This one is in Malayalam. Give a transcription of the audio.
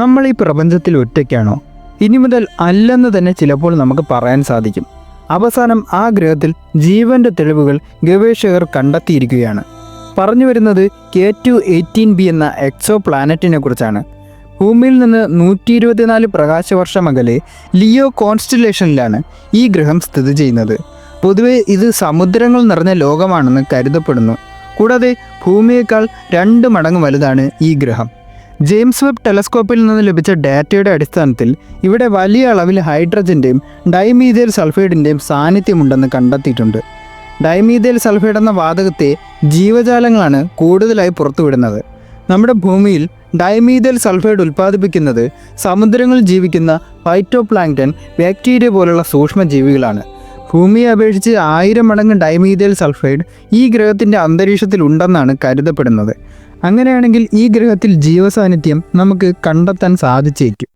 നമ്മൾ ഈ പ്രപഞ്ചത്തിൽ ഒറ്റയ്ക്കാണോ? ഇനി മുതൽ അല്ലെന്ന് തന്നെ ചിലപ്പോൾ നമുക്ക് പറയാൻ സാധിക്കും. അവസാനം ആ ഗ്രഹത്തിൽ ജീവന്റെ തെളിവുകൾ ഗവേഷകർ കണ്ടെത്തിയിരിക്കുകയാണ്. പറഞ്ഞു വരുന്നത് K2-18b എന്ന എക്സോ പ്ലാനറ്റിനെ കുറിച്ചാണ്. ഭൂമിയിൽ നിന്ന് 124 പ്രകാശവർഷം അകലെ ലിയോ കോൺസ്റ്റലേഷനിലാണ് ഈ ഗ്രഹം സ്ഥിതി ചെയ്യുന്നത്. പൊതുവെ ഇത് സമുദ്രങ്ങൾ നിറഞ്ഞ ലോകമാണെന്ന് കരുതപ്പെടുന്നു. കൂടാതെ ഭൂമിയേക്കാൾ 2 മടങ്ങ് വലുതാണ് ഈ ഗ്രഹം. ജെയിംസ് വെബ് ടെലസ്കോപ്പിൽ നിന്ന് ലഭിച്ച ഡാറ്റയുടെ അടിസ്ഥാനത്തിൽ ഇവിടെ വലിയ അളവിൽ ഹൈഡ്രജൻ്റെയും ഡൈമീഥൈൽ സൾഫൈഡിൻ്റെയും സാന്നിധ്യമുണ്ടെന്ന് കണ്ടെത്തിയിട്ടുണ്ട്. ഡൈമീഥൈൽ സൾഫൈഡ് എന്ന വാതകത്തെ ജീവജാലങ്ങളാണ് കൂടുതലായി പുറത്തുവിടുന്നത്. നമ്മുടെ ഭൂമിയിൽ ഡൈമീഥൈൽ സൾഫൈഡ് ഉൽപ്പാദിപ്പിക്കുന്നത് സമുദ്രങ്ങളിൽ ജീവിക്കുന്ന ഫൈറ്റോപ്ലാങ്ക്ടൺ, ബാക്ടീരിയ പോലുള്ള സൂക്ഷ്മജീവികളാണ്. ഭൂമിയെ അപേക്ഷിച്ച് 1000 മടങ്ങ് ഡൈമീഥൈൽ സൾഫൈഡ് ഈ ഗ്രഹത്തിൻ്റെ അന്തരീക്ഷത്തിൽ ഉണ്ടെന്നാണ് കരുതപ്പെടുന്നത്. അങ്ങനെയാണെങ്കിൽ ഈ ഗ്രഹത്തിൽ ജീവസാന്നിധ്യം നമുക്ക് കണ്ടെത്താൻ സാധിച്ചേക്കും.